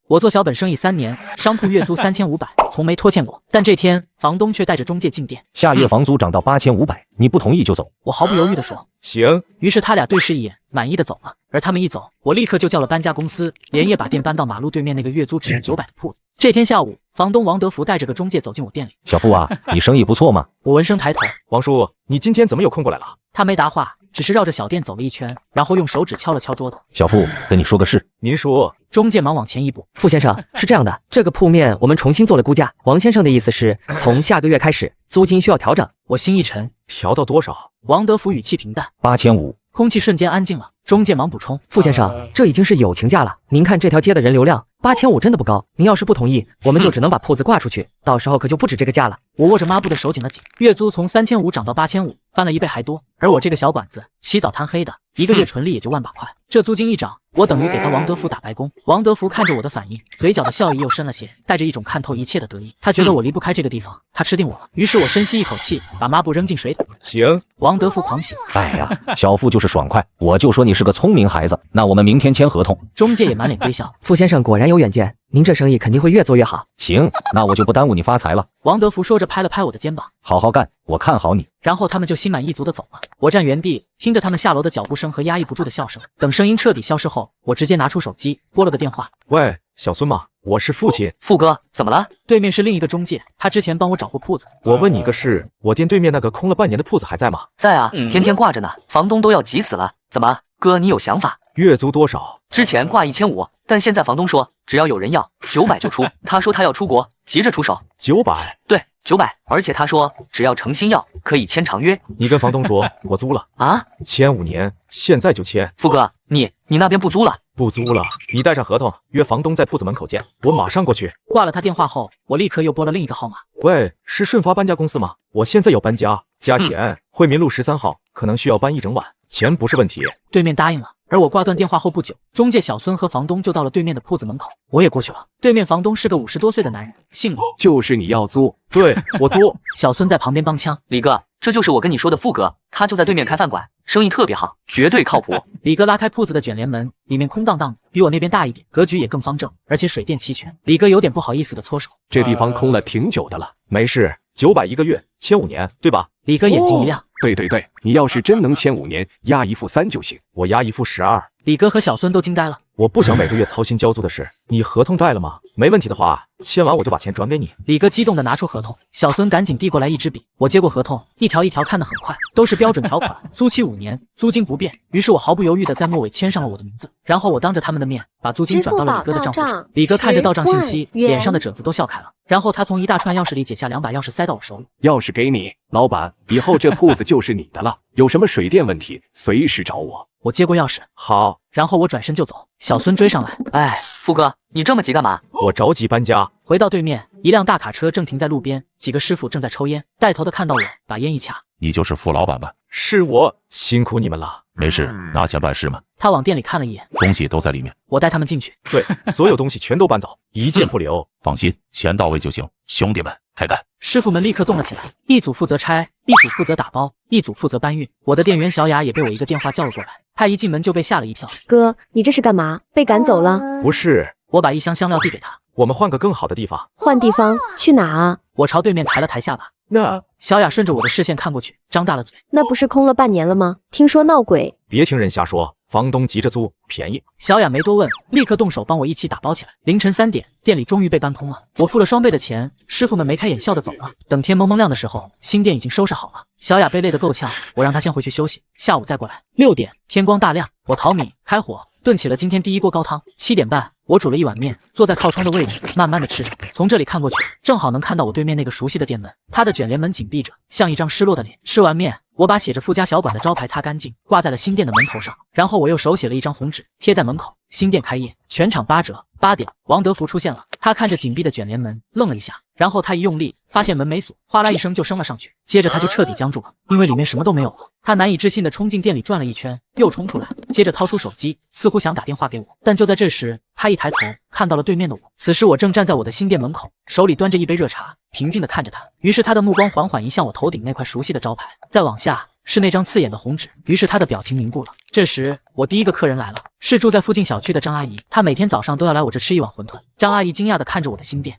我做小本生意3年，商铺月租3500，从没拖欠过。但这天，房东却带着中介进店，下月房租涨到8500，你不同意就走。我毫不犹豫地说行。于是他俩对视一眼，满意的走了。而他们一走，我立刻就叫了搬家公司，连夜把店搬到马路对面那个月租只有900的铺子。这天下午，房东王德福带着个中介走进我店里。小付啊，你生意不错嘛？我闻声抬头，王叔，你今天怎么有空过来了？他没答话，只是绕着小店走了一圈，然后用手指敲了敲桌子。小付，跟你说个事。您说。中介忙往前一步，傅先生，是这样的，这个铺面我们重新做了估价，王先生的意思是从下个月开始租金需要调整。我心一沉，调到多少？王德福语气平淡8500。空气瞬间安静了。中介忙补充，傅先生，这已经是友情价了，您看这条街的人流量，8500真的不高，您要是不同意，我们就只能把铺子挂出去，到时候可就不止这个价了。我握着抹布的手紧了紧，月租从3500涨到8500，翻了1倍还多。而我这个小馆子起早贪黑的，1个月纯利也就10000把块，这租金一涨，我等于给他王德福打白工。王德福看着我的反应，嘴角的笑意又深了些，带着一种看透一切的得意。他觉得我离不开这个地方，他吃定我了。于是我深吸一口气，把抹布扔进水桶。行。王德福狂喜。哎呀，小付就是爽快，我就说你是个聪明孩子。那我们明天签合同。中介也满脸堆笑。傅先生果然有远见，您这生意肯定会越做越好。行，那我就不耽误你发财了。王德福说着拍了拍我的肩膀，好好干，我看好你。然后他们就心满意足地走了。我站原地，听着他们下楼的脚步声和压抑不住的笑声。等声音彻底消失后，我直接拿出手机拨了个电话。喂，小孙吗？我是父亲。傅哥，怎么了？对面是另一个中介，他之前帮我找过铺子。我问你个事，我店对面那个空了半年的铺子还在吗？在啊，天天挂着呢，房东都要急死了。怎么，哥你有想法？月租多少？之前挂1500，但现在房东说只要有人要900就出。他说他要出国，急着出手。900？对，900。而且他说只要诚心要，可以签长约。你跟房东说，我租了啊，签5年，现在就签。傅哥，你那边不租了？不租了，你带上合同，约房东在铺子门口见，我马上过去。挂了他电话后，我立刻又拨了另一个号码。喂，是顺发搬家公司吗？我现在要搬家，加钱，惠民路13号，可能需要搬一整晚，钱不是问题。对面答应了。而我挂断电话后不久，中介小孙和房东就到了对面的铺子门口，我也过去了。对面房东是个50多岁的男人，姓李。就是你要租？对，我租。小孙在旁边帮腔，李哥，这就是我跟你说的傅哥，他就在对面开饭馆，生意特别好，绝对靠谱。李哥拉开铺子的卷帘门，里面空荡荡的，比我那边大一点，格局也更方正，而且水电齐全。李哥有点不好意思的搓手，这地方空了挺久的了。没事，900一个月，签5年，对吧？李哥眼睛一亮，对对对，你要是真能签5年，押1付3就行。我押1付12。李哥和小孙都惊呆了。我不想每个月操心交租的事，你合同带了吗？没问题的话，签完我就把钱转给你。李哥激动地拿出合同，小孙赶紧递过来一支笔。我接过合同，一条一条看得很快，都是标准条款，租期5年，租金不变。于是我毫不犹豫地在末尾签上了我的名字，然后我当着他们的面把租金转到了李哥的账户上。李哥看着到账信息，脸上的褶子都笑开了。然后他从一大串钥匙里解下2把钥匙塞到我手里。钥匙给你，老板，以后这铺子就是你的了，有什么水电问题随时找我。我接过钥匙，好，然后我转身就走。小孙追上来，哎，傅哥，你这么急干嘛？我着急搬家。回到对面，一辆大卡车正停在路边，几个师傅正在抽烟。带头的看到我，把烟一掐，你就是傅老板吧？是我，辛苦你们了。没事，拿钱办事嘛。他往店里看了一眼，东西都在里面。我带他们进去。对，所有东西全都搬走，一件不留。放心，钱到位就行。兄弟们，开干！师傅们立刻动了起来，一组负责拆，一组负责打包，一组负责搬运。我的店员小雅也被我一个电话叫了过来，她一进门就被吓了一跳。哥，你这是干嘛？被赶走了？不是，我把一箱香料递给她。我们换个更好的地方。换地方？去哪啊？我朝对面抬了抬下巴。那小雅顺着我的视线看过去，张大了嘴。那不是空了半年了吗？听说闹鬼。别听人瞎说，房东急着租，便宜。小雅没多问，立刻动手帮我一起打包起来。凌晨3点，店里终于被搬空了。我付了双倍的钱，师傅们没开眼笑的走了。等天蒙蒙亮的时候，新店已经收拾好了。小雅被累得够呛，我让她先回去休息，下午再过来。6点，天光大亮，我淘米开火，炖起了今天第一锅高汤。7点半，我煮了一碗面，坐在靠窗的位置，慢慢的吃着。从这里看过去，正好能看到我对面那个熟悉的店门，它的卷帘门紧闭着，像一张失落的脸。吃完面，我把写着傅家小馆的招牌擦干净，挂在了新店的门头上，然后我又手写了一张红纸，贴在门口。新店开业，全场8折。8点，王德福出现了，他看着紧闭的卷帘门，愣了一下，然后他一用力，发现门没锁，哗啦一声就升了上去，接着他就彻底僵住了，因为里面什么都没有了。他难以置信地冲进店里转了一圈，又冲出来，接着掏出手机，似乎想打电话给我。但就在这时，他一抬头看到了对面的我，此时我正站在我的新店门口，手里端着一杯热茶，平静地看着他。于是他的目光缓缓移向我头顶那块熟悉的招牌，再往下，是那张刺眼的红纸，于是他的表情凝固了。这时，我第一个客人来了，是住在附近小区的张阿姨，她每天早上都要来我这吃一碗馄饨。张阿姨惊讶地看着我的新店，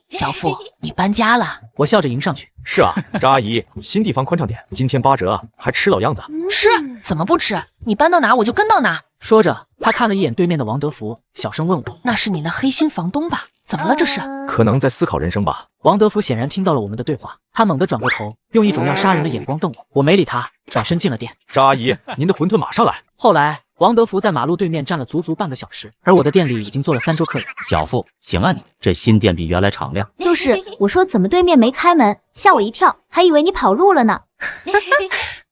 小付，你搬家了？我笑着迎上去。是啊，张阿姨，新地方宽敞点，今天8折，还吃老样子。吃？怎么不吃？你搬到哪我就跟到哪。说着，他看了一眼对面的王德福，小声问我：“那是你那黑心房东吧？怎么了这是？”可能在思考人生吧。王德福显然听到了我们的对话，他猛地转过头，用一种要杀人的眼光瞪我。我没理他，转身进了店。张阿姨，您的馄饨马上来。后来，王德福在马路对面站了足足半个小时，而我的店里已经坐了3桌客人。小付，行啊你，这新店比原来敞亮。就是我说怎么对面没开门，吓我一跳，还以为你跑路了呢。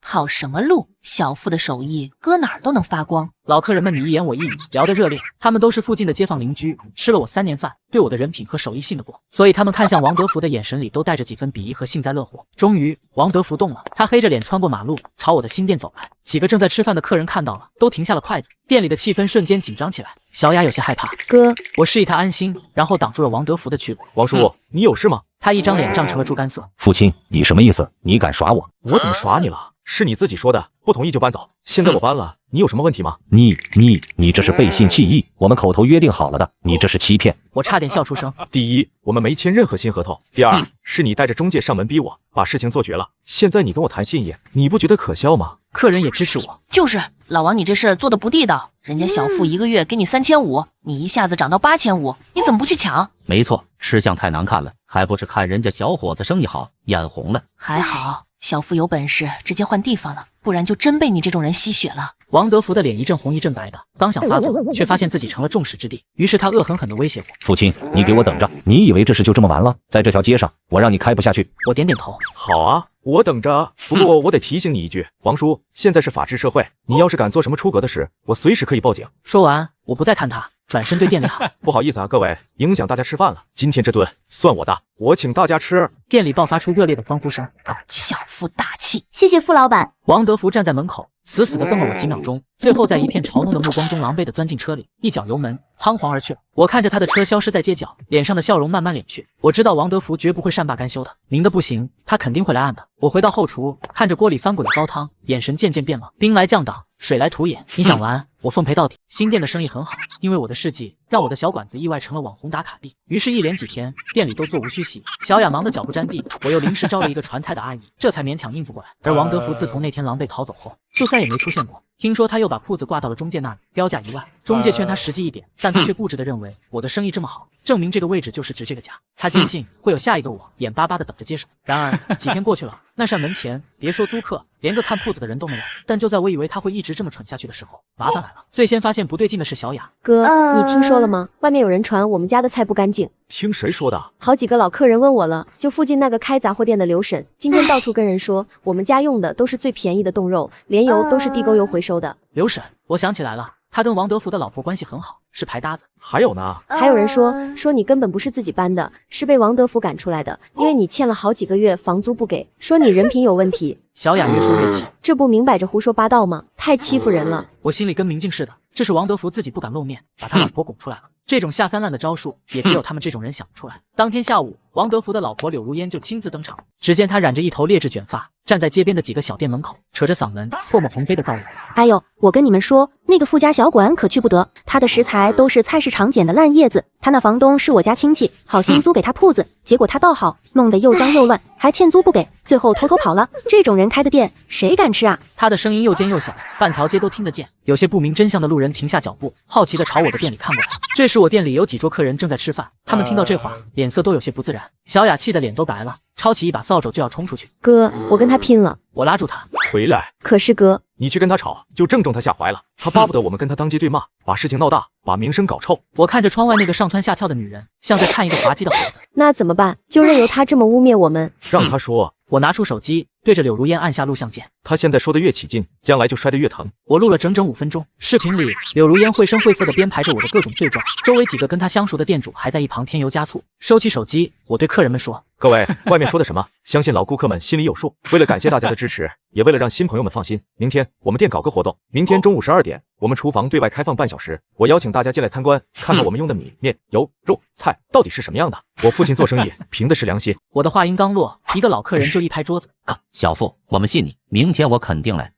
跑什么路？小付的手艺搁哪儿都能发光。老客人们你一言我一语，聊得热烈。他们都是附近的街坊邻居，吃了我3年饭，对我的人品和手艺信得过，所以他们看向王德福的眼神里都带着几分鄙夷和幸灾乐祸。终于，王德福动了，他黑着脸穿过马路，朝我的新店走来。几个正在吃饭的客人看到了，都停下了筷子，店里的气氛瞬间紧张起来。小雅有些害怕，哥，我示意她安心，然后挡住了王德福的去路。王叔，你有事吗？他一张脸涨成了猪肝色。父亲，你什么意思？你敢耍我？我怎么耍你了？是你自己说的，不同意就搬走。现在我搬了，你有什么问题吗？你这是背信弃义，我们口头约定好了的，你这是欺骗。我差点笑出声。第一，我们没签任何新合同。第二，是你带着中介上门逼我，把事情做绝了。现在你跟我谈信义，你不觉得可笑吗？客人也支持我。就是老王，你这事儿做的不地道。人家小付1个月给你3500，你一下子涨到8500，你怎么不去抢？没错，吃相太难看了，还不是看人家小伙子生意好，眼红了。还好小付有本事，直接换地方了，不然就真被你这种人吸血了。王德福的脸一阵红一阵白的，刚想发作，却发现自己成了众矢之的，于是他恶狠狠地威胁我：“父亲，你给我等着！你以为这事就这么完了？在这条街上，我让你开不下去。”我点点头。好啊，我等着。不过我得提醒你一句，王叔，现在是法治社会，你要是敢做什么出格的事，我随时可以报警。说完，我不再看他，转身对店里喊：“不好意思啊，各位，影响大家吃饭了。今天这顿算我的，我请大家吃。”店里爆发出热烈的欢呼声。小付大气，谢谢付老板。王德福站在门口，死死地瞪了我几秒钟，最后在一片嘲弄的目光中狼狈地钻进车里，一脚油门，仓皇而去了。我看着他的车消失在街角，脸上的笑容慢慢敛去。我知道王德福绝不会善罢甘休的，明的不行，他肯定会来暗的。我回到后厨，看着锅里翻滚的高汤，眼神渐渐变冷。兵来将挡，水来土掩。你想玩，我奉陪到底。新店的生意很好，因为我的事迹，让我的小馆子意外成了网红打卡地。于是，一连几天，店里都座无虚席。小雅忙得脚不沾地，我又临时招了一个传菜的阿姨，这才勉强应付过来。而王德福自从那天狼狈逃走后，就再也没出现过。听说他又把铺子挂到了中介那里，标价1万。中介劝他实际一点，但他却固执地认为我的生意这么好，证明这个位置就是值这个价。他坚信会有下一个我，眼巴巴地等着接手。然而几天过去了，那扇门前别说租客，连个看铺子的人都没有。但就在我以为他会一直这么蠢下去的时候，麻烦来了。最先发现不对劲的是小雅。哥，你听说了吗？外面有人传我们家的菜不干净。听谁说的？好几个老客人问我了，就附近那个开杂货店的刘婶，今天到处跟人说我们家用的都是最便宜的冻肉，连油都是地沟油回收的。刘婶，我想起来了，他跟王德福的老婆关系很好，是牌搭子。还有呢？还有人说你根本不是自己搬的，是被王德福赶出来的，因为你欠了好几个月房租不给，说你人品有问题。小雅越说越气，这不明摆着胡说八道吗？太欺负人了。我心里跟明镜似的，这是王德福自己不敢露面，把他老婆拱出来了。这种下三滥的招数，也只有他们这种人想不出来。当天下午，王德福的老婆柳如烟就亲自登场。只见她染着一头劣质卷发，站在街边的几个小店门口，扯着嗓门，唾沫横飞的造谣。哎呦，我跟你们说，那个富家小馆可去不得，他的食材都是菜市场捡的烂叶子。他那房东是我家亲戚，好心租给他铺子，结果他倒好，弄得又脏又乱，还欠租不给，最后偷偷跑了。这种人开的店，谁敢吃啊？他的声音又尖又小，半条街都听得见。有些不明真相的路人停下脚步，好奇地朝我的店里看过来。这时我店里有几桌客人正在吃饭，他们听到这话，脸色都有些不自然。小雅气得脸都白了，抄起一把扫帚就要冲出去。哥，我跟他拼了！我拉住他，回来。可是哥，你去跟他吵，就正中他下怀了。他巴不得我们跟他当街对骂，把事情闹大，把名声搞臭。我看着窗外那个上蹿下跳的女人，像在看一个滑稽的猴子。那怎么办？就任由他这么污蔑我们？让他说。我拿出手机，对着柳如烟按下录像键。他现在说的越起劲，将来就摔得越疼。我录了整整5分钟，视频里柳如烟绘声绘色地编排着我的各种罪状，周围几个跟他相熟的店主还在一旁添油加醋。收起手机，我对客人们说：“各位，外面说的什么？相信老顾客们心里有数。为了感谢大家的支持，也为了让新朋友们放心，明天我们店搞个活动。明天中午12点，我们厨房对外开放半小时，我邀请大家进来参观，看看我们用的米、面、油、肉、菜到底是什么样的。我父亲做生意凭的是良心。”我的话音刚落，一个老客人就一拍桌子：“小付，我们信你，明天我肯定来。”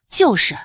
就是，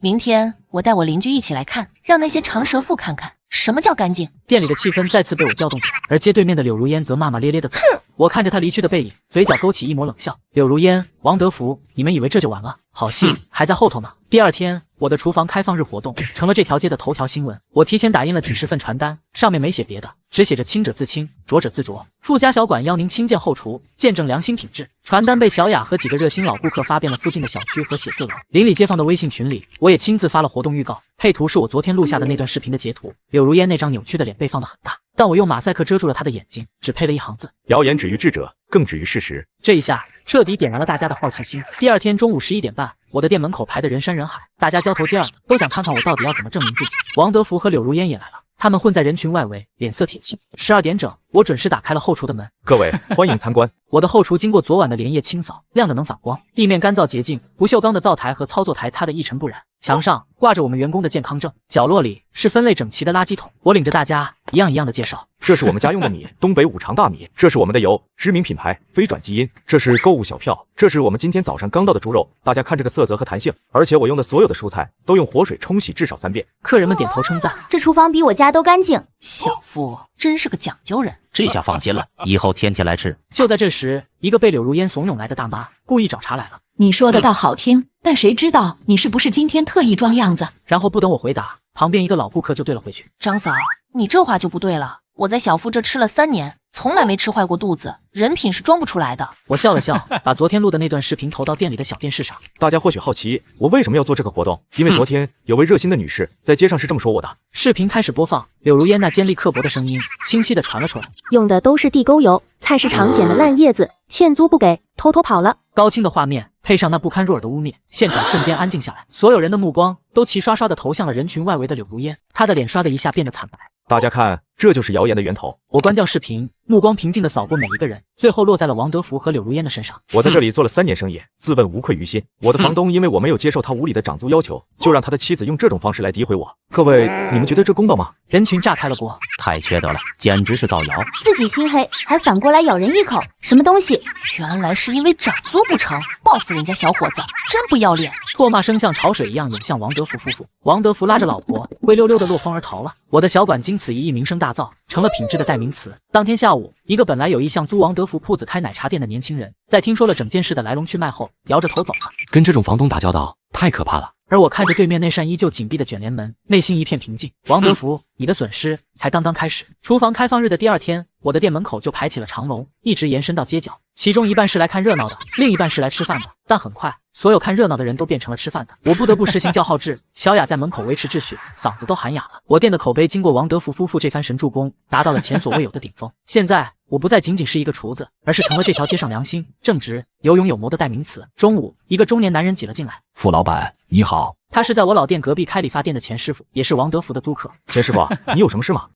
明天我带我邻居一起来看，让那些长舌妇看看什么叫干净。店里的气氛再次被我调动起来，而街对面的柳如烟则骂骂咧咧的走。我看着他离去的背影，嘴角勾起一抹冷笑。柳如烟、王德福，你们以为这就完了？好戏还在后头呢。第二天，我的厨房开放日活动成了这条街的头条新闻。我提前打印了几十份传单，上面没写别的，只写着清者自清，浊者自浊。富家小馆邀您亲见后厨，见证良心品质。传单被小雅和几个热心老顾客发遍了附近的小区和写字楼。邻里街坊的微信群里，我也亲自发了活动预告，配图是我昨天录下的那段视频的截图。柳如烟那张扭曲的脸被放得很大，但我用马赛克遮住了她的眼睛，只配了一行字：谣言止于智者，更止于事实。这一下彻底点燃了大家的好奇心。第二天中午11点半，我的店门口排得人山人海，大家交头接耳的，都想看看我到底要怎么证明自己。王德福和柳如烟也来了，他们混在人群外围，脸色铁青。12点整，我准时打开了后厨的门。各位欢迎参观。我的后厨经过昨晚的连夜清扫，亮得能反光，地面干燥洁净，不锈钢的灶台和操作台擦得一尘不染，墙上挂着我们员工的健康证，角落里是分类整齐的垃圾桶。我领着大家一样一样的介绍：这是我们家用的米，东北五常大米；这是我们的油，知名品牌飞转基因；这是购物小票；这是我们今天早上刚到的猪肉。大家看这个色泽和弹性，而且我用的所有的蔬菜都用活水冲洗至少3遍。客人们点头称赞：这厨房比我家都干净。小付真是个讲究人，这下放心了，以后天天来吃。就在这时，一个被柳如烟怂恿来的大妈故意找茬来了。你说的倒好听，但谁知道你是不是今天特意装样子？然后不等我回答，旁边一个老顾客就对了回去：张嫂，你这话就不对了。我在小付这吃了3年，从来没吃坏过肚子，人品是装不出来的。我笑了笑，把昨天录的那段视频投到店里的小电视上。大家或许好奇我为什么要做这个活动，因为昨天有位热心的女士在街上是这么说我的。视频开始播放，柳如烟那尖利刻薄的声音清晰地传了出来：用的都是地沟油，菜市场捡的烂叶子，欠租不给，偷偷跑了。高清的画面配上那不堪入耳的污蔑，现场瞬间安静下来，所有人的目光都齐刷刷地投向了人群外围的柳如烟，她的脸刷的一下变得惨白。大家看，这就是谣言的源头。我关掉视频，目光平静地扫过每一个人，最后落在了王德福和柳如烟的身上。我在这里做了3年生意，自问无愧于心。我的房东因为我没有接受他无理的涨租要求，就让他的妻子用这种方式来诋毁我。各位，你们觉得这公道吗？人群炸开了锅，太缺德了，简直是造谣！自己心黑，还反过来咬人一口，什么东西？原来是因为涨租不成，报复人家小伙子，真不要脸！唾骂声像潮水一样涌向王德福夫妇。王德福拉着老婆灰溜溜的落荒而逃了。我的小馆经此一役名声大噪，成了品质的代名词。当天下午，一个本来有意向租王德福铺子开奶茶店的年轻人，在听说了整件事的来龙去脉后，摇着头走了。跟这种房东打交道太可怕了。而我看着对面那扇依旧紧闭的卷帘门，内心一片平静。王德福，你的损失才刚刚开始。厨房开放日的第2天，我的店门口就排起了长龙，一直延伸到街角，其中一半是来看热闹的，另一半是来吃饭的。但很快，所有看热闹的人都变成了吃饭的，我不得不实行叫号制。小雅在门口维持秩序，嗓子都喊哑了。我店的口碑经过王德福夫妇这番神助攻，达到了前所未有的顶峰。现在我不再仅仅是一个厨子，而是成了这条街上良心、正直、有勇有谋的代名词。中午，一个中年男人挤了进来。傅老板，你好。他是在我老店隔壁开理发店的钱师傅，也是王德福的租客。钱师傅，你有什么事吗？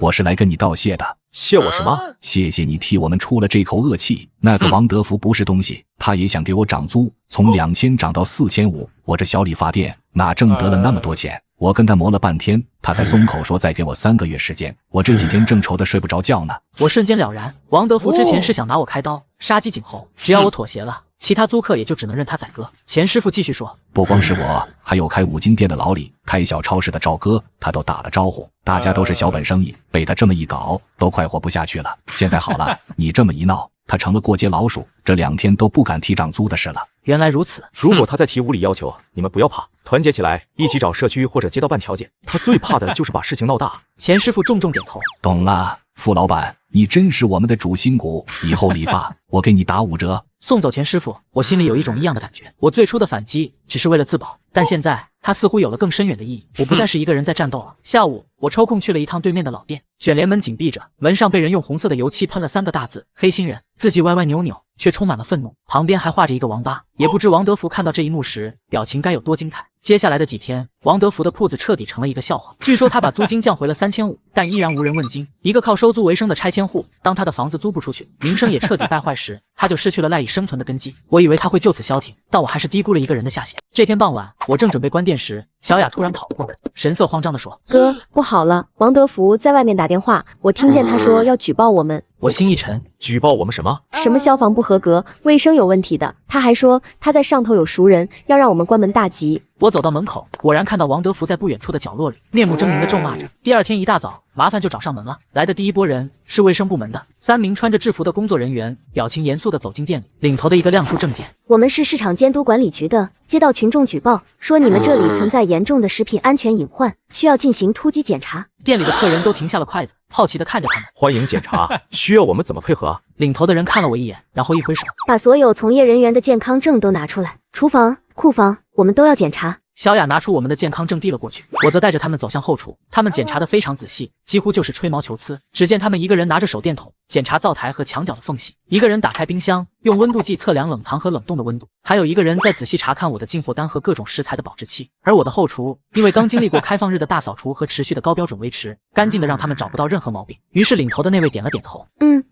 我是来跟你道谢的。谢我什么？谢谢你替我们出了这口恶气。那个王德福不是东西，他也想给我涨租，从2000涨到4500。我这小理发店哪挣得了那么多钱？我跟他磨了半天，他才松口说再给我3个月时间。我这几天正愁得睡不着觉呢。我瞬间了然，王德福之前是想拿我开刀，杀鸡儆猴，只要我妥协了，其他租客也就只能任他宰割。钱师傅继续说，不光是我，还有开5金店的老李，开小超市的赵哥，他都打了招呼。大家都是小本生意，被他这么一搞，都快活不下去了。现在好了，你这么一闹，他成了过街老鼠，这2天都不敢提涨租的事了。原来如此，如果他再提无理要求，你们不要怕，团结起来，一起找社区或者街道办调解。他最怕的就是把事情闹大。钱师傅重重点头，懂了，傅老板，你真是我们的主心骨，以后理发我给你打5折。送走钱师傅，我心里有一种异样的感觉。我最初的反击只是为了自保，但现在它似乎有了更深远的意义。我不再是一个人在战斗了。下午，我抽空去了一趟对面的老店，卷帘门紧闭着，门上被人用红色的油漆喷了3个大字：黑心人。字迹歪歪扭扭，却充满了愤怒，旁边还画着一个王八。也不知王德福看到这一幕时，表情该有多精彩。接下来的几天，王德福的铺子彻底成了一个笑话。据说他把租金降回了3500，但依然无人问津。一个靠收租为生的拆迁户，当他的房子租不出去，名声也彻底败坏时，他就失去了赖以生存的根基。我以为他会就此消停，但我还是低估了一个人的下限。这天傍晚，我正准备关店时，小雅突然跑过来，神色慌张地说：“哥，不好了，王德福在外面打电话，我听见他说要举报我们。”我心一沉，举报我们什么？什么消防不合格，卫生有问题的。他还说他在上头有熟人，要让我们关门大吉。我走到门口，果然看到王德福在不远处的角落里面目狰狞地咒骂着。第二天一大早，麻烦就找上门了。来的第一波人是卫生部门的3名穿着制服的工作人员，表情严肃地走进店里，领头的一个亮出证件。我们是市场监督管理局的，接到群众举报，说你们这里存在严重的食品安全隐患，需要进行突击检查。店里的客人都停下了筷子，好奇地看着他们。欢迎检查，需要我们怎么配合？领头的人看了我一眼，然后一挥手，把所有从业人员的健康证都拿出来，厨房、库房，我们都要检查。小雅拿出我们的健康证递了过去，我则带着他们走向后厨。他们检查得非常仔细，几乎就是吹毛求疵。只见他们一个人拿着手电筒检查灶台和墙角的缝隙，一个人打开冰箱用温度计测量冷藏和冷冻的温度，还有一个人在仔细查看我的进货单和各种食材的保质期。而我的后厨因为刚经历过开放日的大扫除和持续的高标准维持，干净的让他们找不到任何毛病。于是领头的那位点了点头，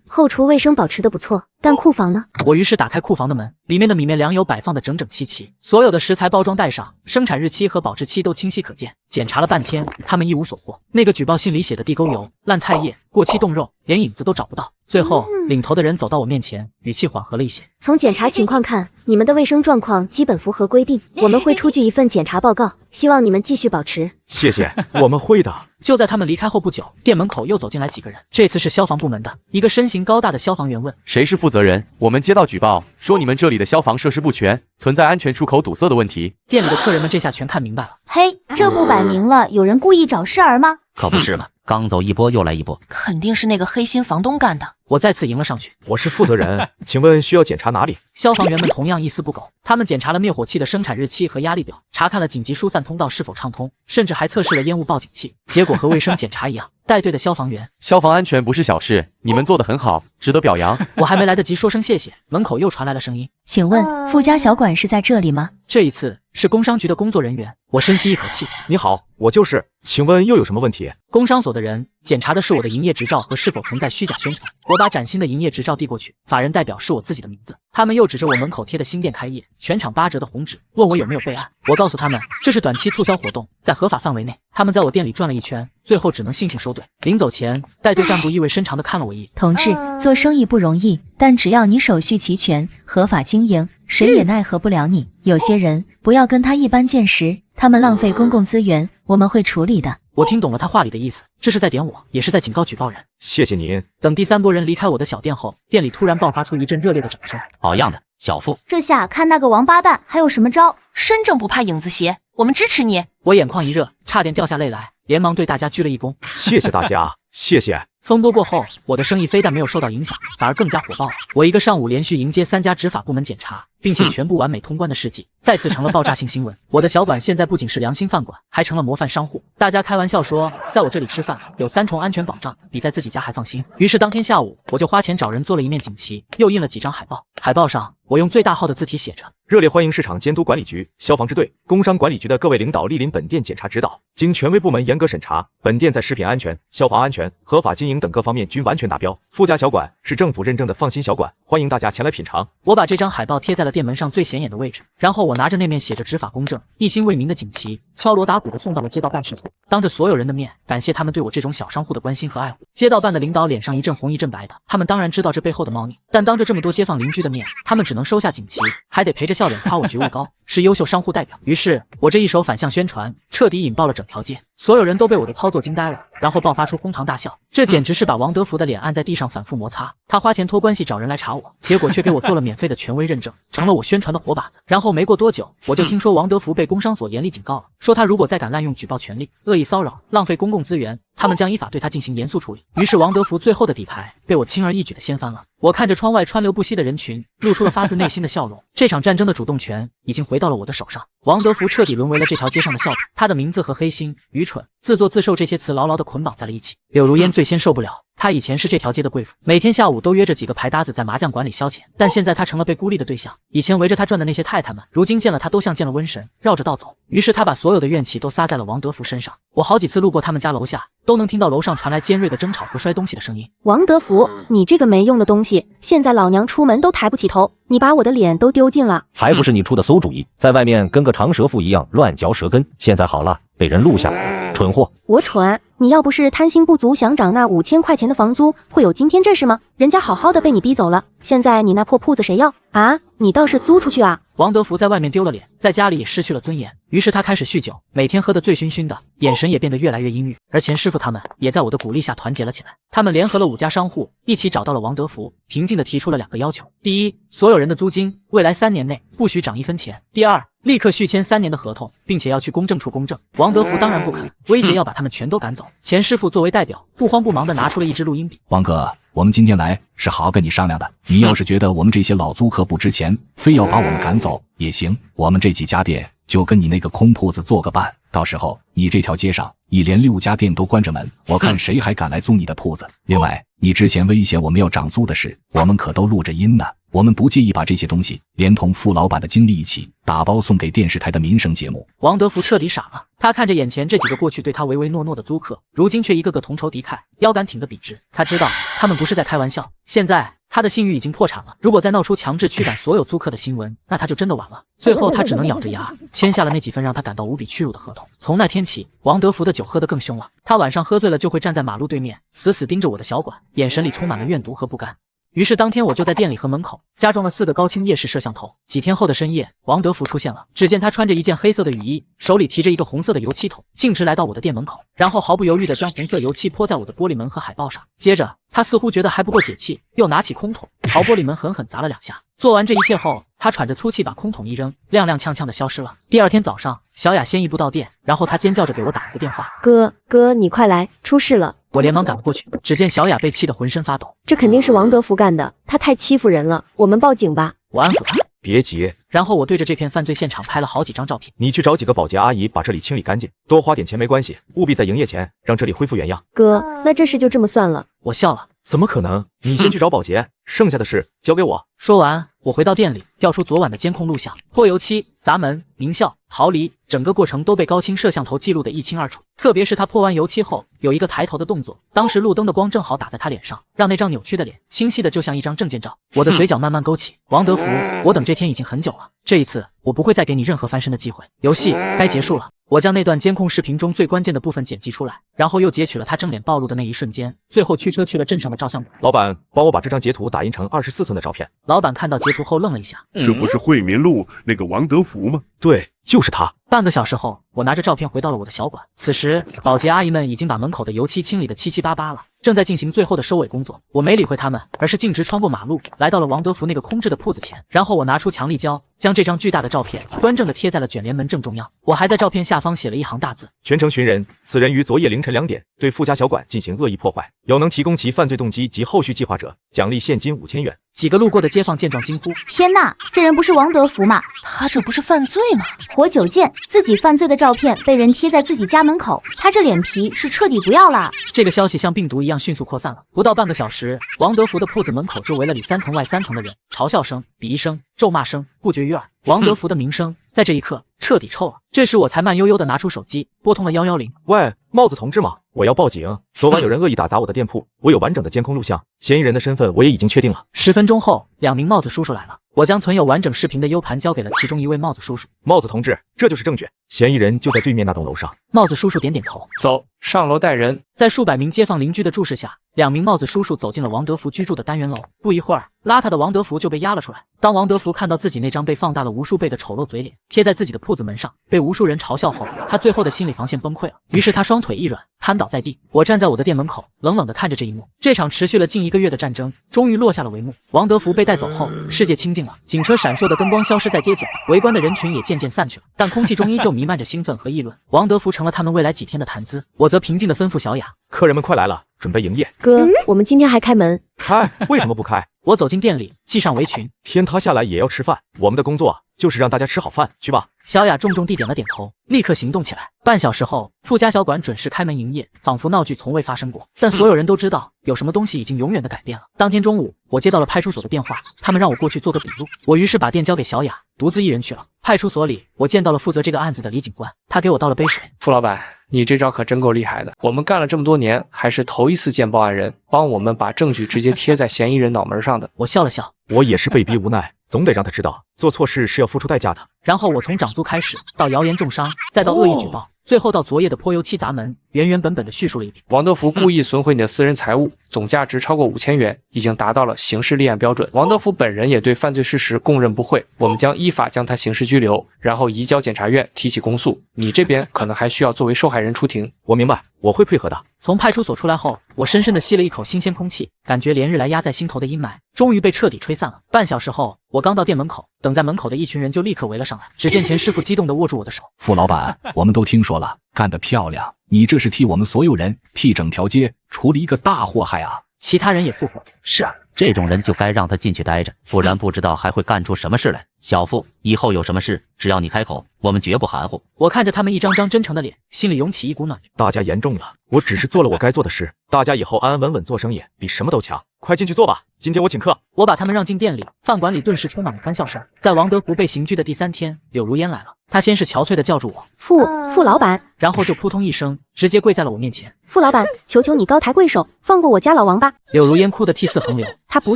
后厨卫生保持得不错，但库房呢？我于是打开库房的门，里面的米面粮油摆放得整整齐齐，所有的食材包装袋上生产日期和保质期都清晰可见。检查了半天，他们一无所获。那个举报信里写的地沟油、烂菜叶、过期冻肉，连影子都找不到。最后，领头的人走到我面前，语气缓和了一些。从检查情况看，你们的卫生状况基本符合规定，我们会出具一份检查报告，希望你们继续保持。谢谢，我们会的。就在他们离开后不久，店门口又走进来几个人，这次是消防部门的。一个身形高大的消防员问：“谁是负责人？我们接到举报，说你们这里的消防设施不全，存在安全出口堵塞的问题。”店里的客人们这下全看明白了。嘿，这不摆明了有人故意找事儿吗？可不是嘛，刚走一波又来一波，肯定是那个黑心房东干的。我再次迎了上去，我是负责人，请问需要检查哪里？消防员们同样一丝不苟，他们检查了灭火器的生产日期和压力表，查看了紧急疏散通道是否畅通，甚至还测试了烟雾报警器。结果和卫生检查一样。带队的消防员，消防安全不是小事，你们做得很好，值得表扬。我还没来得及说声谢谢，门口又传来了声音：“请问富家小馆是在这里吗？”这一次是工商局的工作人员。我深吸一口气：“你好，我就是，请问又有什么问题？”工商所的人检查的是我的营业执照和是否存在虚假宣传。我把崭新的营业执照递过去，法人代表是我自己的名字。他们又指着我门口贴的新店开业，全场8折的红纸，问我有没有备案。我告诉他们这是短期促销活动，在合法范围内。他们在我店里转了一圈，最后只能悻悻收队。临走前，带队干部意味深长地看了我一眼：“同志，做生意不容易，但只要你手续齐全，合法经营，谁也奈何不了你。有些人不要跟他一般见识，他们浪费公共资源，我们会处理的。”我听懂了他话里的意思，这是在点我，也是在警告举报人。谢谢您。等第3波人离开我的小店后，店里突然爆发出一阵热烈的掌声。好样的，小付！这下看那个王八蛋还有什么招？身正不怕影子斜，我们支持你。我眼眶一热，差点掉下泪来，连忙对大家鞠了一躬。谢谢大家，谢谢。风波过后，我的生意非但没有受到影响，反而更加火爆了。我一个上午连续迎接3家执法部门检查，并且全部完美通关的事迹，再次成了爆炸性新闻。我的小馆现在不仅是良心饭馆，还成了模范商户。大家开玩笑说，在我这里吃饭有3重安全保障，比在自己家还放心。于是当天下午，我就花钱找人做了一面锦旗，又印了几张海报。海报上，我用最大号的字体写着：“热烈欢迎市场监督管理局、消防支队、工商管理局的各位领导莅临本店检查指导。经权威部门严格审查，本店在食品安全、消防安全、合法经营等各方面均完全达标。富家小馆是政府认证的放心小馆，欢迎大家前来品尝。”我把这张海报贴在了店门上最显眼的位置，然后我拿着那面写着执法公正、一心为民的锦旗，敲锣打鼓地送到了街道办事处，当着所有人的面感谢他们对我这种小商户的关心和爱护。街道办的领导脸上一阵红一阵白的，他们当然知道这背后的猫腻，但当着这么多街坊邻居的面，他们只能收下锦旗，还得陪着笑脸夸我觉悟高，是优秀商户代表。于是我这一手反向宣传，彻底引爆了整条街，所有人都被我的操作惊呆了，然后爆发出哄堂大笑。这简直是把王德福的脸按在地上反复摩擦。他花钱托关系找人来查我，结果却给我做了免费的权威认证，成了我宣传的活靶子。然后没过多久，我就听说王德福被工商所严厉警告了，说他如果再敢滥用举报权力、恶意骚扰、浪费公共资源，他们将依法对他进行严肃处理。于是王德福最后的底牌被我轻而易举地掀翻了。我看着窗外川流不息的人群，露出了发自内心的笑容。这场战争的主动权已经回到了我的手上。王德福彻底沦为了这条街上的笑柄，他的名字和黑心、愚蠢、自作自受这些词牢牢地捆绑在了一起。柳如烟最先受不了，她以前是这条街的贵妇，每天下午都约着几个牌搭子在麻将馆里消遣，但现在她成了被孤立的对象。以前围着她转的那些太太们，如今见了她都像见了瘟神，绕着道走。于是她把所有的怨气都撒在了王德福身上。我好几次路过他们家楼下，都能听到楼上传来尖锐的争吵和摔东西的声音。王德福，你这个没用的东西，现在老娘出门都抬不起头，你把我的脸都丢尽了。还不是你出的馊主意，在外面跟个长舌妇一样乱嚼舌根，现在好了，被人录下来，蠢货！我蠢？你要不是贪心不足，想涨那5000块钱的房租，会有今天这事吗？人家好好的被你逼走了，现在你那破铺子谁要啊？你倒是租出去啊！王德福在外面丢了脸，在家里也失去了尊严，于是他开始酗酒，每天喝得醉醺醺的，眼神也变得越来越阴郁。而钱师傅他们也在我的鼓励下团结了起来，他们联合了5家商户，一起找到了王德福，平静地提出了2个要求：第一，所有人的租金未来3年内不许涨1分钱；第二，立刻续签3年的合同，并且要去公证处公证。王德福当然不肯，威胁要把他们全都赶走。钱师傅作为代表，不慌不忙地拿出了一支录音笔。王哥，我们今天来是好好跟你商量的，你要是觉得我们这些老租客不值钱，非要把我们赶走也行，我们这几家店就跟你那个空铺子做个伴，到时候你这条街上一连6家店都关着门，我看谁还敢来租你的铺子。另外，你之前威胁我们要涨租的事，我们可都录着音呢，我们不介意把这些东西连同傅老板的经历一起打包送给电视台的民生节目。王德福彻底傻了，他看着眼前这几个过去对他唯唯诺诺的租客，如今却一个个同仇敌忾，腰杆挺得笔直。他知道他们不是在开玩笑，现在他的信誉已经破产了，如果再闹出强制驱赶所有租客的新闻，那他就真的完了。最后他只能咬着牙签下了那几份让他感到无比屈辱的合同。从那天起，王德福的酒喝得更凶了，他晚上喝醉了就会站在马路对面，死死盯着我的小馆，眼神里充满了怨毒和不甘。于是当天我就在店里和门口加装了4个高清夜视摄像头。几天后的深夜，王德福出现了，只见他穿着一件黑色的雨衣，手里提着一个红色的油漆桶，径直来到我的店门口，然后毫不犹豫地将红色油漆泼在我的玻璃门和海报上。接着他似乎觉得还不够解气，又拿起空桶朝玻璃门狠狠砸了2下。做完这一切后，他喘着粗气把空桶一扔，踉踉跄跄地消失了。第二天早上，小雅先一步到店，然后她尖叫着给我打了个电话：哥，你快来，出事了！我连忙赶了过去，只见小雅被气得浑身发抖。这肯定是王德福干的，他太欺负人了，我们报警吧。我安抚他，别急。然后我对着这片犯罪现场拍了好几张照片。你去找几个保洁阿姨把这里清理干净，多花点钱没关系，务必在营业前让这里恢复原样。哥，那这事就这么算了？我笑了，怎么可能？你先去找保洁，剩下的事交给我。说完，我回到店里，调出昨晚的监控录像，泼油漆、砸门、鸣笑、逃离，整个过程都被高清摄像头记录得一清二楚。特别是他泼完油漆后，有一个抬头的动作，当时路灯的光正好打在他脸上，让那张扭曲的脸清晰的就像一张证件照。我的嘴角慢慢勾起，王德福，我等这天已经很久了，这一次我不会再给你任何翻身的机会。游戏该结束了。我将那段监控视频中最关键的部分剪辑出来，然后又截取了他正脸暴露的那一瞬间，最后驱车去了镇上的照相馆。老板，帮我把这张截图打印成24寸的照片。老板看到截图后愣了一下，这不是惠民路那个王德福吗？对，就是他。半个小时后，我拿着照片回到了我的小馆。此时，保洁阿姨们已经把门口的油漆清理得七七八八了，正在进行最后的收尾工作。我没理会他们，而是径直穿过马路，来到了王德福那个空置的铺子前。然后我拿出强力胶，将这张巨大的照片端正地贴在了卷帘门正中央。我还在照片下方写了一行大字：全城寻人，此人于昨夜凌晨2点对傅家小馆进行恶意破坏，有能提供其犯罪动机及后续计划者，奖励现金5000元。几个路过的街坊见状惊呼：天哪，这人不是王德福吗？他这不是犯罪吗？活久见，自己犯罪的照片被人贴在自己家门口，他这脸皮是彻底不要了。这个消息像病毒一样迅速扩散了，不到半个小时，王德福的铺子门口就围了里3层外3层的人，嘲笑声、鄙夷声、咒骂声不绝于耳。王德福的名声在这一刻彻底臭了。这时我才慢悠悠地拿出手机，拨通了110。喂，帽子同志吗？我要报警，昨晚有人恶意打砸我的店铺，我有完整的监控录像，嫌疑人的身份我也已经确定了。10分钟后，2名帽子叔叔来了，我将存有完整视频的 U 盘交给了其中一位帽子叔叔。帽子同志，这就是证据，嫌疑人就在对面那栋楼上。帽子叔叔点点头，走，上楼带人。在数百名街坊邻居的注视下，2名帽子叔叔走进了王德福居住的单元楼。不一会儿，邋遢的王德福就被押了出来。当王德福看到自己那张被放大了无数倍的丑陋嘴脸贴在自己的铺子门上，被无数人嘲笑后，他最后的心理防线崩溃了。于是他双腿一软，瘫倒在地。我站在我的店门口，冷冷地看着这一幕。这场持续了近1个月的战争终于落下了帷幕。王德福被带走后，世界清静了，警车闪烁的灯光消失在街角，围观的人群也渐渐散去了，但空气中依旧弥漫着兴奋和议论。王德福成了他们未来几天的谈资，我则平静地吩咐小雅：客人们快来了，准备营业。哥，我们今天还开门？开？为什么不开？我走进店里，系上围裙。天塌下来也要吃饭，我们的工作就是让大家吃好饭，去吧。小雅重重地点了点头，立刻行动起来。半小时后，富家小馆准时开门营业，仿佛闹剧从未发生过。但所有人都知道，有什么东西已经永远的改变了。当天中午，我接到了派出所的电话，他们让我过去做个笔录。我于是把店交给小雅，独自一人去了。派出所里，我见到了负责这个案子的李警官，他给我倒了杯水。傅老板，你这招可真够厉害的，我们干了这么多年，还是头一次见报案人帮我们把证据直接贴在嫌疑人脑门上的。我笑了笑，我也是被逼无奈，总得让他知道做错事是要付出代价的。然后我从涨租开始，到谣言重伤，再到恶意举报，最后到昨夜的泼油漆砸门，原原本本的叙述了一遍。王德福故意损毁你的私人财物，总价值超过5000元，已经达到了刑事立案标准。王德福本人也对犯罪事实供认不讳，我们将依法将他刑事拘留，然后移交检察院提起公诉。你这边可能还需要作为受害人出庭。我明白，我会配合的。从派出所出来后，我深深地吸了一口新鲜空气，感觉连日来压在心头的阴霾终于被彻底吹散了。半小时后，我刚到店门口，等在门口的一群人就立刻围了上来。只见钱师傅激动地握住我的手：“傅老板，我们都听说了，干得漂亮！你这是替我们所有人，替整条街除了一个大祸害啊！”其他人也附和：“是啊，这种人就该让他进去待着，不然不知道还会干出什么事来。小傅，以后有什么事，只要你开口，我们绝不含糊。”我看着他们一张张真诚的脸，心里涌起一股暖流。大家言重了，我只是做了我该做的事，大家以后安安稳稳做生意，比什么都强。快进去坐吧，今天我请客。我把他们让进店里，饭馆里顿时充满了欢笑声。在王德福被刑拘的第3天，柳如烟来了。她先是憔悴地叫住我傅老板，然后就扑通一声，直接跪在了我面前。傅老板，求求你高抬贵手，放过我家老王吧。柳如烟哭得涕泗横流。他不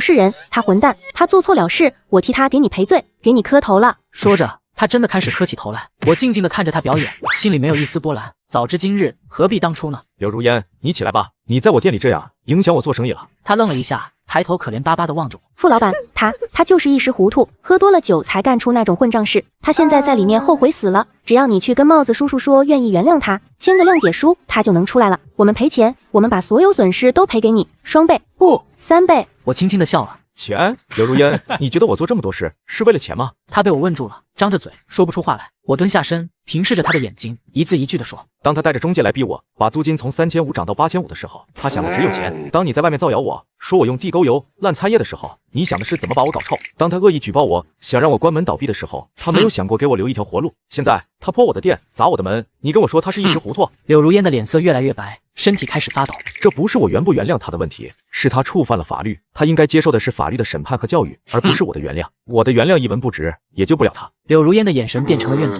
是人，他混蛋，他做错了事，我替他给你赔罪，给你磕头了。说着，他真的开始磕起头来。我静静地看着他表演，心里没有一丝波澜。早知今日，何必当初呢？柳如烟，你起来吧，你在我店里这样，影响我做生意了。他愣了一下，抬头可怜巴巴地望着我。傅老板，他就是一时糊涂，喝多了酒才干出那种混账事。他现在在里面后悔死了，只要你去跟帽子叔叔说愿意原谅他，签个谅解书，他就能出来了。我们赔钱，我们把所有损失都赔给你，2倍不3倍。我轻轻地笑了。钱？柳如烟，你觉得我做这么多事是为了钱吗？他被我问住了，张着嘴说不出话来。我蹲下身，平视着他的眼睛，一字一句地说：“当他带着中介来逼我把租金从3500涨到8500的时候，他想的只有钱。当你在外面造谣我说我用地沟油、烂菜叶的时候，你想的是怎么把我搞臭。当他恶意举报我，想让我关门倒闭的时候，他没有想过给我留一条活路。现在他泼我的店，砸我的门，你跟我说他是一时糊涂。”柳如烟的脸色越来越白，身体开始发抖。这不是我原不原谅他的问题，是他触犯了法律，他应该接受的是法律的审判和教育，而不是我的原谅。我的原谅一文不值，也救不了他。柳如烟的眼神变成了怨毒。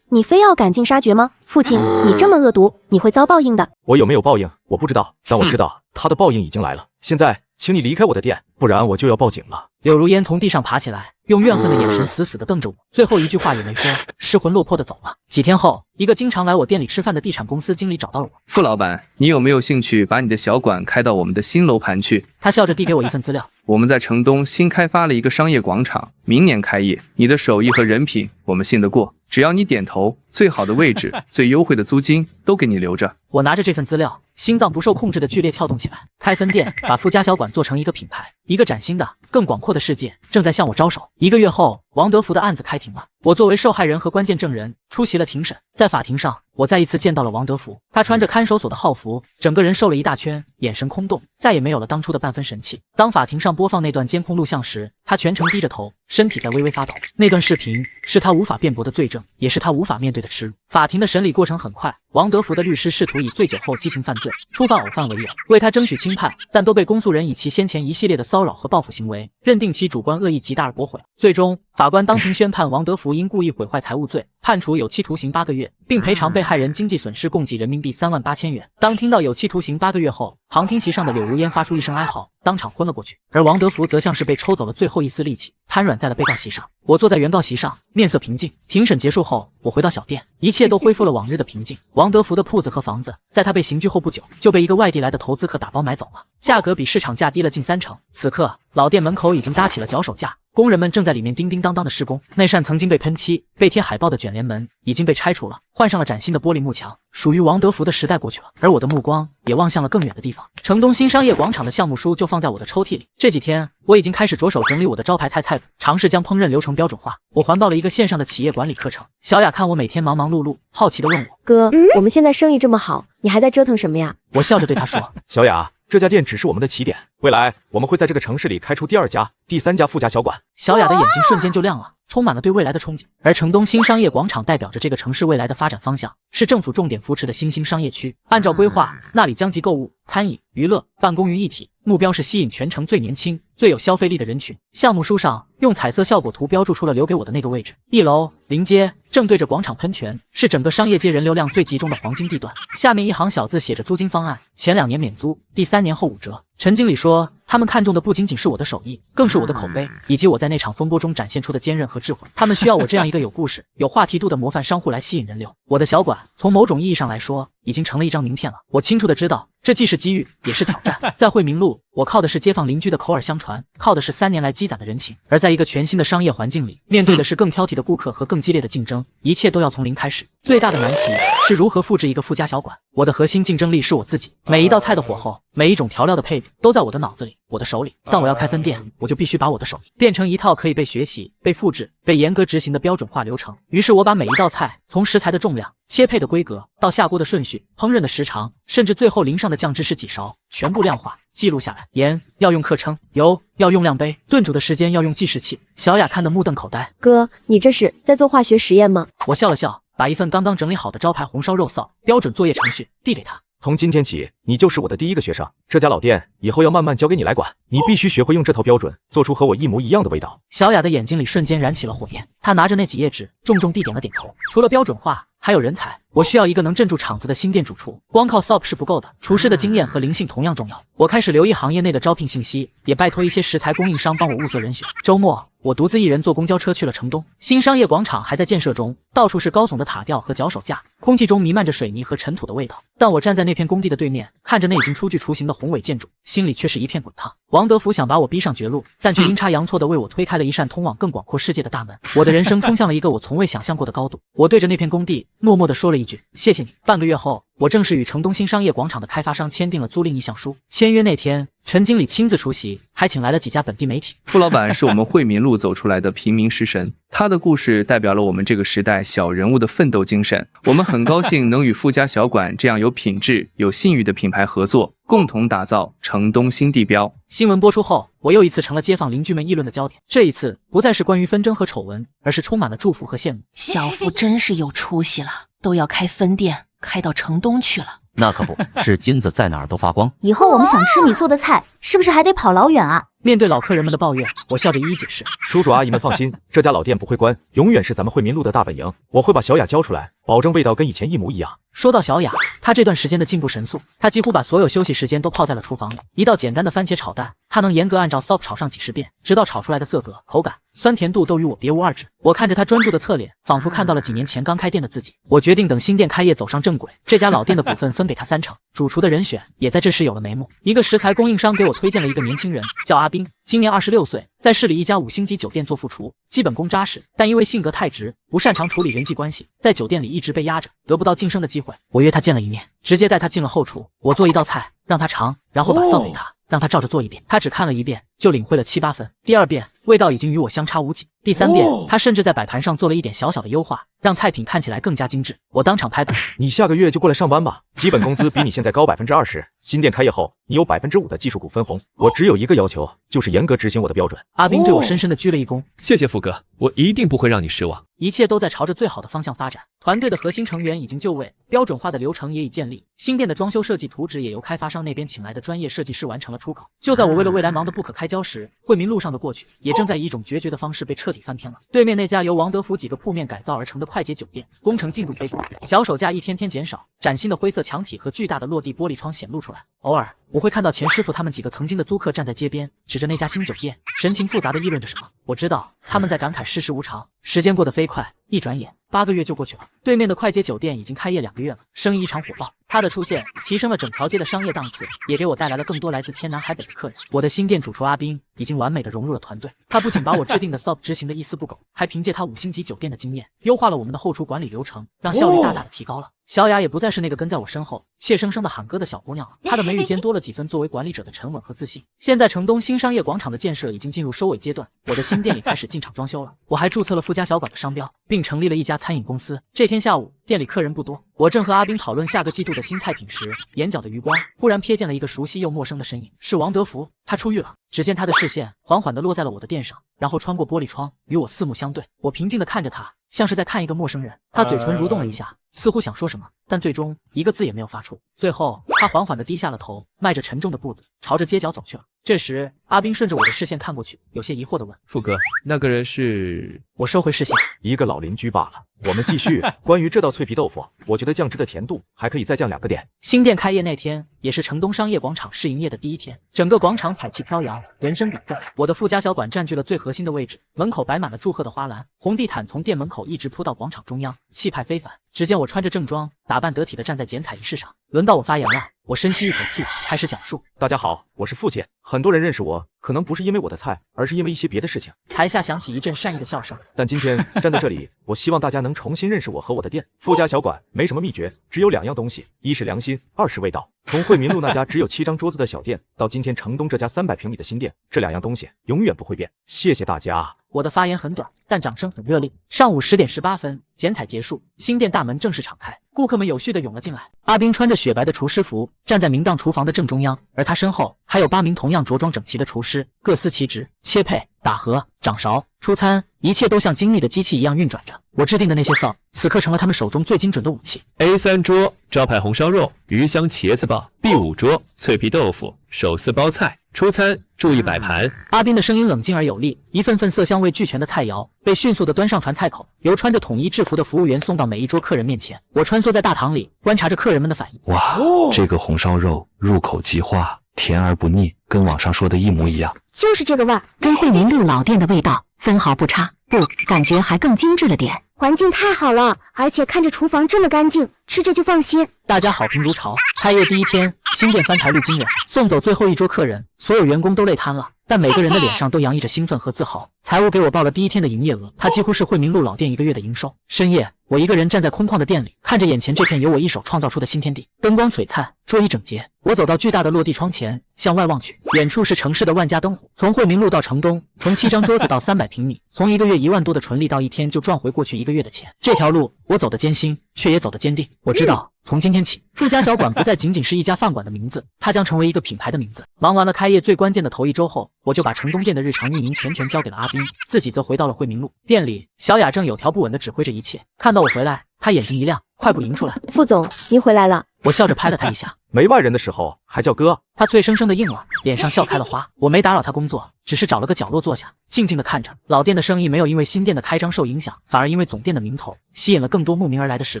你非要赶尽杀绝吗？父亲，你这么恶毒，你会遭报应的。我有没有报应，我不知道，但我知道他的报应已经来了。现在，请你离开我的店，不然我就要报警了。柳如烟从地上爬起来，用怨恨的眼神死死地瞪着我，最后一句话也没说，失魂落魄地走了。几天后，一个经常来我店里吃饭的地产公司经理找到了我。傅老板，你有没有兴趣把你的小馆开到我们的新楼盘去？他笑着递给我一份资料。我们在城东新开发了一个商业广场，明年开业。你的手艺和人品，我们信得过。只要你点头，最好的位置、最优惠的租金都给你留着。我拿着这份资料，心脏不受控制的剧烈跳动起来。开分店，把富家小馆做成一个品牌，一个崭新的、更广阔的世界正在向我招手。1个月后，王德福的案子开庭了。我作为受害人和关键证人出席了庭审。在法庭上，我再一次见到了王德福。他穿着看守所的号服，整个人瘦了一大圈，眼神空洞，再也没有了当初的半分神气。当法庭上播放那段监控录像时，他全程低着头，身体在微微发抖。那段视频是他无法辩驳的罪证，也是他无法面对的耻辱。法庭的审理过程很快，王德福的律师试图以醉酒后激情犯罪、触犯偶犯为由，为他争取轻判，但都被公诉人以其先前一系列的骚扰和报复行为，认定其主观恶意极大而驳回。最终，法官当庭宣判王德福因故意毁坏财物罪，判处有期徒刑8个月，并赔偿被害人经济损失共计人民币38000元。当听到有期徒刑8个月后，旁听席上的柳如烟发出一声哀嚎，当场昏了过去。而王德福则像是被抽走了最后一丝力气，瘫软在了被告席上。我坐在原告席上，面色平静。庭审结束后，我回到小店，一切都恢复了往日的平静。王德福的铺子和房子，在他被刑拘后不久，就被一个外地来的投资客打包买走了，价格比市场价低了近30%。此刻，老店门口已经搭起了脚手架，工人们正在里面叮叮当当的施工。那扇曾经被喷漆、被贴海报的卷帘门已经被拆除了，换上了崭新的玻璃幕墙。属于王德福的时代过去了，而我的目光也望向了更远的地方。城东新商业广场的项目书就放在我的抽屉里。这几天我已经开始着手整理我的招牌菜谱，尝试将烹饪流程标准化。我环报了一个线上的企业管理课程。小雅看我每天忙忙碌碌，好奇地问我：哥，我们现在生意这么好，你还在折腾什么呀？我笑着对她说：小雅，这家店只是我们的起点，未来我们会在这个城市里开出第2家、第3家富家小馆。小雅的眼睛瞬间就亮了，充满了对未来的憧憬。而城东新商业广场代表着这个城市未来的发展方向，是政府重点扶持的新兴商业区。按照规划，那里将集购物、餐饮、娱乐、办公于一体，目标是吸引全城最年轻、最有消费力的人群。项目书上用彩色效果图标注出了留给我的那个位置：1楼临街，正对着广场喷泉，是整个商业街人流量最集中的黄金地段。下面一行小字写着租金方案：前2年免租，第3年后5折。陈经理说，他们看中的不仅仅是我的手艺，更是我的口碑，以及我在那场风波中展现出的坚韧和智慧。他们需要我这样一个有故事、有话题度的模范商户来吸引人流。我的小馆，从某种意义上来说，已经成了一张名片了。我清楚地知道，这既是机遇，也是挑战。在惠民路，我靠的是街坊邻居的口耳相传，靠的是3年来积攒的人情。而在一个全新的商业环境里，面对的是更挑剔的顾客和更激烈的竞争，一切都要从零开始。最大的难题是如何复制一个富家小馆。我的核心竞争力是我自己，每一道菜的火候，每一种调料的配比，都在我的脑子里，我的手里。当我要开分店，我就必须把我的手艺变成一套可以被学习、被复制、被严格执行的标准化流程。于是我把每一道菜，从食材的重量、切配的规格，到下锅的顺序、烹饪的时长，甚至最后淋上的酱汁是几勺，全部量化记录下来。盐要用克称，油要用量杯，炖煮的时间要用计时器。小雅看得目瞪口呆：哥，你这是在做化学实验吗？我笑了笑，把一份刚刚整理好的招牌红烧肉臊标准作业程序递给他。从今天起，你就是我的第1个学生。这家老店以后要慢慢交给你来管，你必须学会用这套标准，做出和我一模一样的味道。小雅的眼睛里瞬间燃起了火焰，她拿着那几页纸，重重地点了点头。除了标准化，还有人才。我需要一个能镇住场子的新店主厨，光靠 SOP 是不够的，厨师的经验和灵性同样重要。我开始留意行业内的招聘信息，也拜托一些食材供应商帮我物色人选。周末，我独自一人坐公交车去了城东。新商业广场还在建设中，到处是高耸的塔吊和脚手架，空气中弥漫着水泥和尘土的味道。但我站在那片工地的对面，看着那已经初具雏形的宏伟建筑，心里却是一片滚烫。王德福想把我逼上绝路，但却阴差阳错地为我推开了一扇通往更广阔世界的大门。我的人生冲向了一个我从未想象过的高度。我对着那片工地默默地说了一句：谢谢你。半个月后，我正式与城东新商业广场的开发商签订了租赁意向书。签约那天，陈经理亲自出席，还请来了几家本地媒体。傅老板是我们惠民路走出来的平民食神，他的故事代表了我们这个时代小人物的奋斗精神。我们很高兴能与富家小馆这样有品质、有信誉的品牌合作，共同打造城东新地标。新闻播出后，我又一次成了街坊邻居们议论的焦点。这一次不再是关于纷争和丑闻，而是充满了祝福和羡慕。小付真是有出息了，都要开分店，开到城东去了。那可不是，金子在哪儿都发光。以后我们想吃你做的菜，是不是还得跑老远啊？面对老客人们的抱怨，我笑着一一解释：叔叔阿姨们放心，这家老店不会关，永远是咱们惠民路的大本营。我会把小雅教出来，保证味道跟以前一模一样。说到小雅，她这段时间的进步神速，她几乎把所有休息时间都泡在了厨房里。一道简单的番茄炒蛋，她能严格按照 SOP 炒上几10遍，直到炒出来的色泽、口感、酸甜度都与我别无二致。我看着她专注的侧脸，仿佛看到了几年前刚开店的自己。我决定等新店开业走上正轨，这家老店的股份分给她3成。主厨的人选也在这时有了眉目。一个食材供应商给我推荐了一个年轻人，叫阿斌，今年26岁，在市里一家5星级酒店做副厨，基本功扎实，但因为性格太直，不擅长处理人际关系，在酒店里一直被压着，得不到晋升的机会。我约他见了一面，直接带他进了后厨。我做一道菜让他尝，然后把臊给他，让他照着做一遍。他只看了1遍就领会了7、8分。第2遍味道已经与我相差无几。第3遍他甚至在摆盘上做了一点小小的优化，让菜品看起来更加精致。我当场拍板：你下个月就过来上班吧，基本工资比你现在高20%。新店开业后，你有5%的技术股分红。我只有一个要求，就是严格执行我的标准。阿斌对我深深的鞠了一躬：谢谢富哥，我一定不会让你失望。一切都在朝着最好的方向发展。团队的核心成员已经就位，标准化的流程也已建立，新店的装修设计图纸也由开发商那边请来的专业设计师完成了出稿。就在我为了未来忙得不可开交时，惠民路上的过去也正在以一种决绝的方式被彻底翻篇了。对面那家由王德福几个铺面改造而成的快捷酒店，工程进度悲观，脚手架一天天减少，崭新的灰色墙体和巨大的落地玻璃窗显露出来。偶尔我会看到钱师傅他们几个曾经的租客站在街边，指着那家新酒店，神情复杂地议论着什么。我知道他们在感慨世事无常，时间过得飞快，一转眼8个月就过去了。对面的快捷酒店已经开业2个月了，生意异常火爆。他的出现提升了整条街的商业档次，也给我带来了更多来自天南海北的客人。我的新店主厨阿斌已经完美的融入了团队，他不仅把我制定的 SOP 执行的一丝不苟，还凭借他5星级酒店的经验，优化了我们的后厨管理流程，让效率大大的提高了。小雅也不再是那个跟在我身后怯生生的喊哥的小姑娘了，她的眉宇间多了几分作为管理者的沉稳和自信。现在城东新商业广场的建设已经进入收尾阶段，我的新店也开始进场装修了。我还注册了富家小馆的商标，并成立了一家餐饮公司。这天下午，店里客人不多，我正和阿斌讨论下个季度的新菜品时，眼角的余光忽然瞥见了一个熟悉又陌生的身影，是王德福。他出狱了。只见他的视线缓缓地落在了我的店上，然后穿过玻璃窗，与我四目相对。我平静地看着他，像是在看一个陌生人。他嘴唇蠕动了一下，似乎想说什么，但最终一个字也没有发出。最后，他缓缓地低下了头，迈着沉重的步子朝着街角走去了。这时，阿斌顺着我的视线看过去，有些疑惑地问：“富哥，那个人是？”我收回视线，一个老邻居罢了。我们继续。关于这道脆皮豆腐，我觉得酱汁的甜度还可以再降2个点。新店开业那天，也是城东商业广场试营业的第一天，整个广场彩气飘扬，人声鼎沸。我的富家小馆占据了最核心的位置，门口摆满了祝贺的花篮，红地毯从店门口一直铺到广场中央，气派非凡。只见我穿着正装，打扮得体的站在剪彩仪式上，轮到我发言了。我深吸一口气，开始讲述。大家好，我是父亲。很多人认识我，可能不是因为我的菜，而是因为一些别的事情。台下响起一阵善意的笑声。但今天站在这里，我希望大家能重新认识我和我的店。富家小馆没什么秘诀，只有2样东西：一是良心，2是味道。从惠民路那家只有7张桌子的小店，到今天城东这家300平米的新店，这2样东西永远不会变。谢谢大家。我的发言很短，但掌声很热烈。上午10点18分，剪彩结束，新店大门正式敞开，顾客们有序地涌了进来。阿斌穿着雪白的厨师服，站在明档厨房的正中央，而他身后还有8名同样着装整齐的厨师，各司其职，切配、打盒、掌勺、出餐，一切都像精密的机器一样运转着。我制定的那些SOP，此刻成了他们手中最精准的武器。A3 桌招牌红烧肉、鱼香茄子煲，B5 桌脆皮豆腐、手撕包菜。出餐注意摆盘。阿斌的声音冷静而有力，一份份色香味俱全的菜肴被迅速地端上传菜口，由穿着统一制服的服务员送到每一桌客人面前。我穿梭在大堂里，观察着客人们的反应。哇，这个红烧肉入口即化，甜而不腻，跟网上说的一模一样。就是这个味儿，跟惠民路老店的味道分毫不差，不，感觉还更精致了点。环境太好了，而且看着厨房这么干净，吃着就放心。大家好评如潮。开业第一天，新店翻台率惊人，送走最后一桌客人，所有员工都累瘫了，但每个人的脸上都洋溢着兴奋和自豪。财务给我报了第一天的营业额，它几乎是惠民路老店1个月的营收。深夜，我一个人站在空旷的店里，看着眼前这片由我一手创造出的新天地，灯光璀璨，桌椅整洁。我走到巨大的落地窗前，向外望去，远处是城市的万家灯火。从惠民路到城东，从7张桌子到300平米，从1个月1万多的纯利到1天就赚回过去1个月的钱。这条路我走得艰辛，却也走得坚定。我知道，从今天起，富家小馆不再仅仅是一家饭馆的名字，它将成为一个品牌的名字。忙完了开业最关键的头1周后，我就把城东店的日常运营全权交给了阿斌，自己则回到了惠民路。店里，小雅正有条不紊地指挥着一切。看到我回来，她眼睛一亮，快步迎出来。副总，您回来了。我笑着拍了他一下。没外人的时候还叫哥。他脆生生的应了，脸上笑开了花。我没打扰他工作，只是找了个角落坐下，静静的看着。老店的生意没有因为新店的开张受影响，反而因为总店的名头吸引了更多慕名而来的食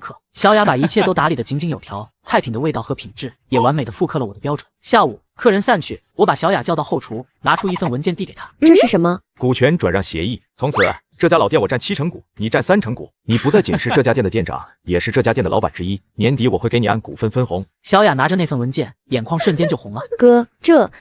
客。小雅把一切都打理得井井有条，菜品的味道和品质也完美的复刻了我的标准。下午客人散去，我把小雅叫到后厨，拿出一份文件递给她。这是什么？股权转让协议。从此这家老店我占7成股，你占3成股。你不再仅是这家店的店长，也是这家店的老板之一。年底我会给你按股份分红。小雅拿着那份文件，眼眶瞬间就红了。哥，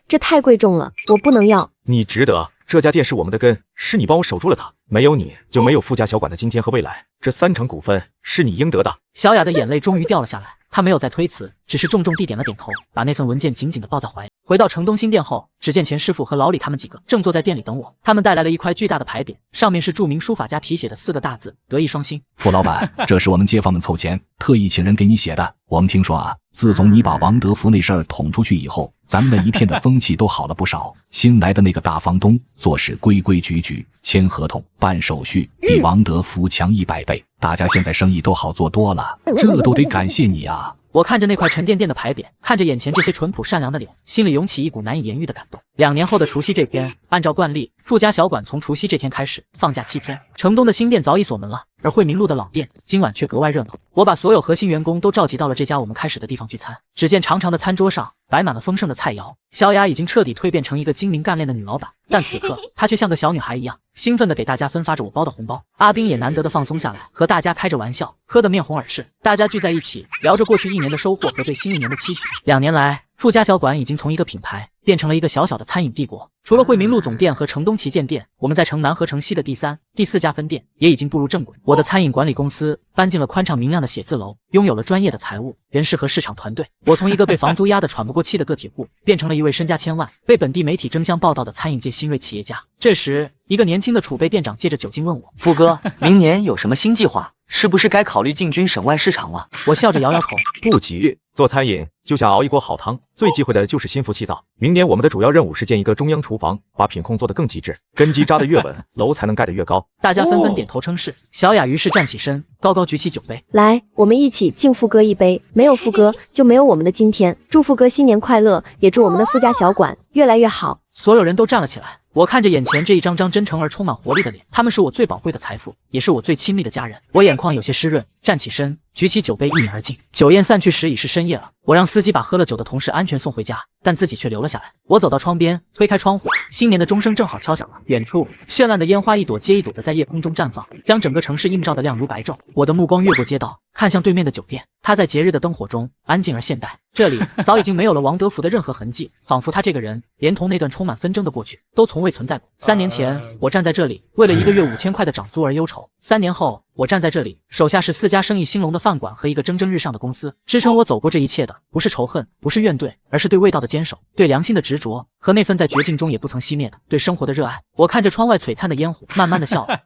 这太贵重了，我不能要。你值得，这家店是我们的根，是你帮我守住了它。没有你，就没有富家小馆的今天和未来。这3成股份是你应得的。小雅的眼泪终于掉了下来，她没有再推辞，只是重重地点了点头，把那份文件紧紧地抱在怀里。回到城东新店后，只见钱师傅和老李他们几个正坐在店里等我。他们带来了一块巨大的牌匾，上面是著名书法家题写的4个大字：德艺双馨。傅老板，这是我们街坊们凑钱，特意请人给你写的。我们听说啊，自从你把王德福那事儿捅出去以后，咱们那一片的风气都好了不少。新来的那个大房东做事规规矩矩，签合同、办手续比王德福强100倍。大家现在生意都好做多了，这都得感谢你啊！我看着那块沉甸甸的牌匾，看着眼前这些淳朴善良的脸，心里涌起一股难以言喻的感动。2年后的除夕这天，按照惯例，富家小馆从除夕这天开始放假7天。城东的新店早已锁门了，而惠民路的老店今晚却格外热闹。我把所有核心员工都召集到了这家我们开始的地方聚餐。只见长长的餐桌上摆满了丰盛的菜肴。小雅已经彻底蜕变成一个精明干练的女老板，但此刻她却像个小女孩一样，兴奋地给大家分发着我包的红包。阿斌也难得的放松下来，和大家开着玩笑，喝得面红耳赤。大家聚在一起，聊着过去1年的收获和对新1年的期许。2年来，富家小馆已经从一个品牌变成了一个小小的餐饮帝国。除了惠民路总店和城东旗舰店，我们在城南和城西的第3、第4家分店也已经步入正轨。我的餐饮管理公司搬进了宽敞明亮的写字楼，拥有了专业的财务、人事和市场团队。我从一个被房租压得喘不过气的个体户，变成了一位身家千万、被本地媒体争相报道的餐饮界新锐企业家。这时，一个年轻的储备店长借着酒精问我：“富哥，明年有什么新计划？是不是该考虑进军省外市场了？”我笑着摇摇头：“不急，做餐饮就像熬一锅好汤，最忌讳的就是心浮气躁。明年我们的主要任务是建一个中央厨房，把品控做得更极致，根基扎得越稳，楼才能盖得越高。”大家纷纷点头称是。小雅于是站起身，高高举起酒杯：“来，我们一起敬富哥一杯。没有富哥，就没有我们的今天。祝富哥新年快乐，也祝我们的富家小馆越来越好。”所有人都站了起来。我看着眼前这一张张真诚而充满活力的脸，他们是我最宝贵的财富，也是我最亲密的家人。我眼眶有些湿润，站起身，举起酒杯一饮而尽。酒宴散去时已是深夜了，我让司机把喝了酒的同事安全送回家，但自己却留了下来。我走到窗边，推开窗户，新年的钟声正好敲响了。远处绚烂的烟花一朵接一朵的在夜空中绽放，将整个城市映照得亮如白昼。我的目光越过街道，看向对面的酒店，它在节日的灯火中安静而现代。这里早已经没有了王德福的任何痕迹，仿佛他这个人连同那段充满纷争的过去都从未存在过。3年前，我站在这里，为了1个月5000块的涨租而忧愁。3年后，我站在这里，手下是4家生意兴隆的饭馆和一个蒸蒸日上的公司。支撑我走过这一切的，不是仇恨，不是怨怼，而是对味道的坚守，对良心的执着，和那份在绝境中也不曾熄灭的对生活的热爱。我看着窗外璀璨的烟火，慢慢的笑了。